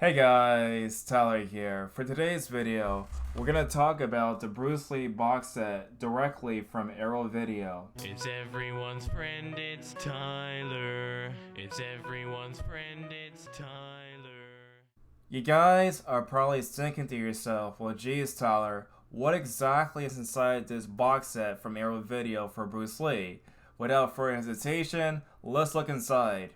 Hey guys, Tyler here. For today's video, we're gonna talk about the Bruce Lee box set directly from Arrow Video. It's everyone's friend, it's Tyler. It's everyone's friend, it's Tyler. You guys are probably thinking to yourself, well geez Tyler, what exactly is inside this box set from Arrow Video for Bruce Lee? Without further hesitation, let's look inside.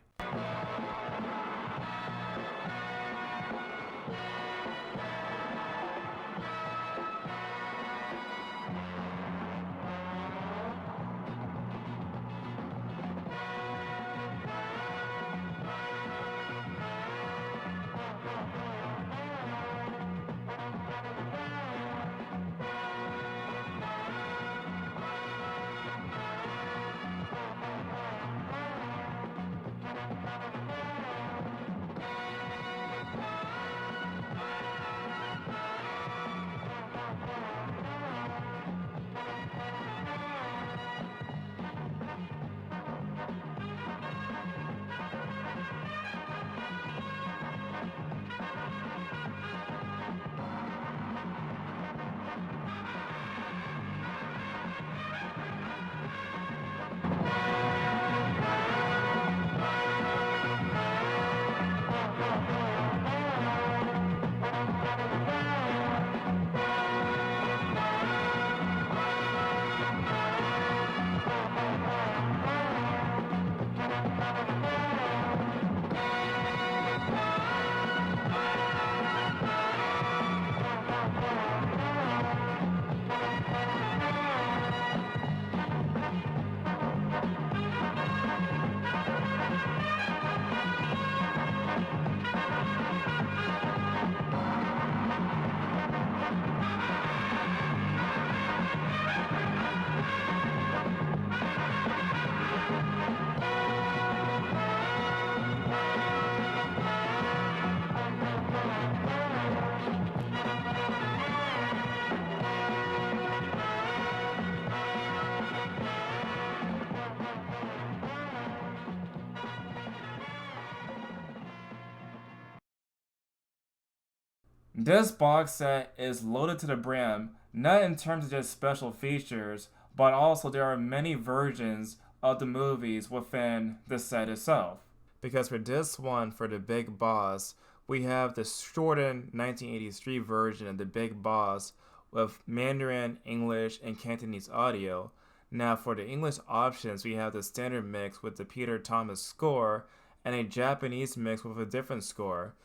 This box set is loaded to the brim, not in terms of just special features, but also there are many versions of the movies within the set itself. Because for this one, for the Big Boss, we have the shortened 1983 version of the Big Boss with Mandarin, English, and Cantonese audio. Now for the English options, we have the standard mix with the Peter Thomas score and a Japanese mix with a different score.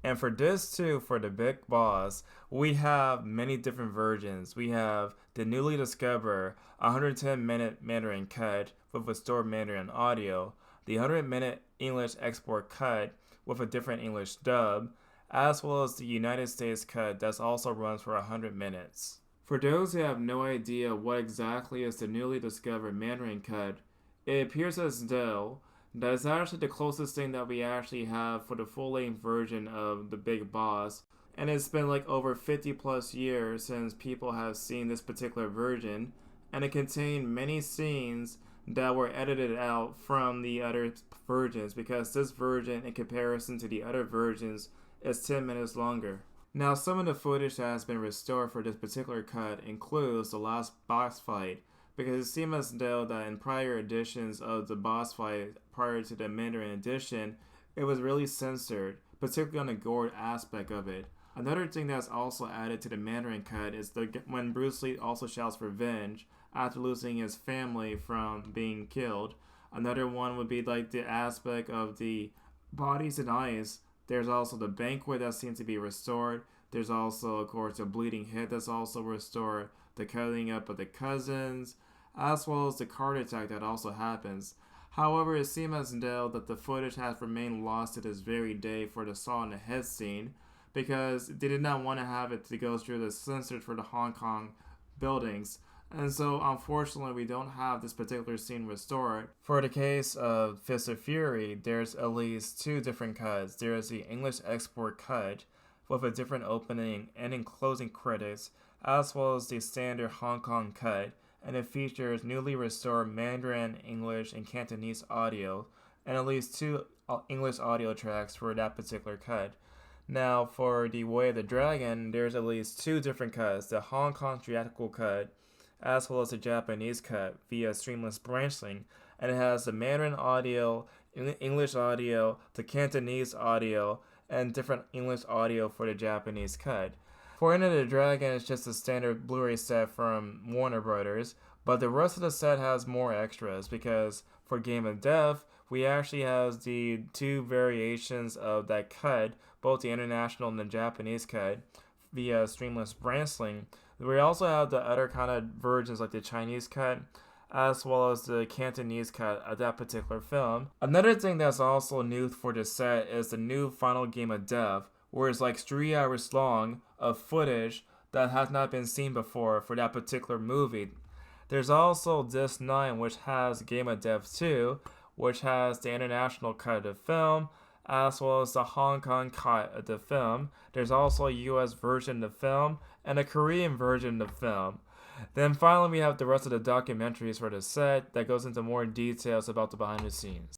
And for this too, for the Big Boss, we have many different versions. We have the newly discovered 110-minute Mandarin cut with restored Mandarin audio, the 100-minute English export cut with a different English dub, as well as the United States cut that also runs for 100 minutes. For those who have no idea what exactly is the newly discovered Mandarin cut, it appears as though that's actually the closest thing that we actually have for the full-length version of The Big Boss. And it's been like over 50 plus years since people have seen this particular version, and it contained many scenes that were edited out from the other versions because this version, in comparison to the other versions, is 10 minutes longer. Now, some of the footage that has been restored for this particular cut includes the last boss fight, because it seems as though that in prior editions of the boss fight prior to the Mandarin edition, it was really censored, particularly on the gore aspect of it. Another thing that's also added to the Mandarin cut is when Bruce Lee also shouts revenge after losing his family from being killed. Another one would be like the aspect of the bodies and eyes. There's also the banquet that seems to be restored. There's also, of course, the bleeding head that's also restored, the cutting up of the cousins, as well as the card attack that also happens. However, it seems as though that the footage has remained lost to this very day for the saw in the head scene, because they did not want to have it to go through the censors for the Hong Kong buildings. And so, unfortunately, we don't have this particular scene restored. For the case of Fist of Fury, there's at least two different cuts. There is the English export cut with a different opening and in closing credits, as well as the standard Hong Kong cut, and it features newly restored Mandarin, English, and Cantonese audio, and at least two English audio tracks for that particular cut. Now, for The Way of the Dragon, there's at least 2 different cuts, the Hong Kong theatrical cut, as well as the Japanese cut via streamless branching, and it has the Mandarin audio, English audio, the Cantonese audio, and different English audio for the Japanese cut. For Enter the Dragon, it's just a standard Blu-ray set from Warner Brothers, but the rest of the set has more extras because for Game of Death, we actually have the 2 variations of that cut, both the international and the Japanese cut, via streamless branching. We also have the other kind of versions like the Chinese cut, as well as the Cantonese cut of that particular film. Another thing that's also new for this set is the new final Game of Death, where it's like 3 hours long of footage that has not been seen before for that particular movie. There's also Disc 9, which has Game of Death 2, which has the international cut of the film, as well as the Hong Kong cut of the film. There's also a US version of the film, and a Korean version of the film. Then finally we have the rest of the documentaries for the set that goes into more details about the behind the scenes.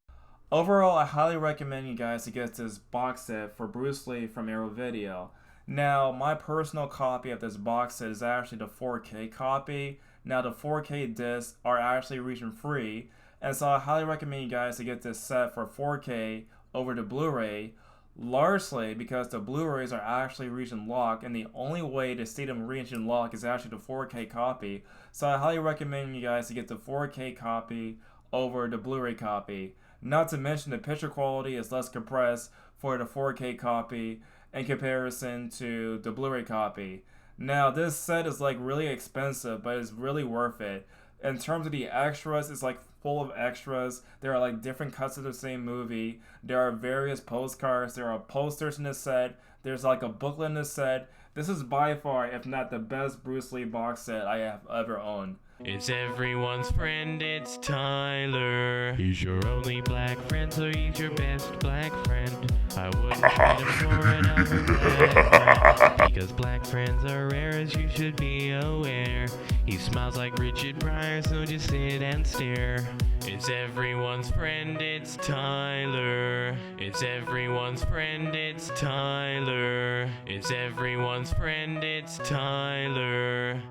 Overall, I highly recommend you guys to get this box set for Bruce Lee from Arrow Video. Now, my personal copy of this box set is actually the 4K copy. Now, the 4K discs are actually region free, and so I highly recommend you guys to get this set for 4K over the Blu-ray, largely because the Blu-rays are actually region locked, and the only way to see them region locked is actually the 4K copy. So I highly recommend you guys to get the 4K copy over the Blu-ray copy. Not to mention the picture quality is less compressed for the 4K copy in comparison to the Blu-ray copy. Now, this set is like really expensive, but it's really worth it. In terms of the extras, it's like full of extras. There are like different cuts of the same movie. There are various postcards. There are posters in this set. There's like a booklet in this set. This is by far, if not the best Bruce Lee box set I have ever owned. It's everyone's friend, it's Tyler. He's your only black friend, so he's your best black friend. I wouldn't trade him for another black friend, because black friends are rare, as you should be aware. He smiles like Richard Pryor, so just sit and stare. It's everyone's friend, it's Tyler. It's everyone's friend, it's Tyler. It's everyone's friend, it's Tyler.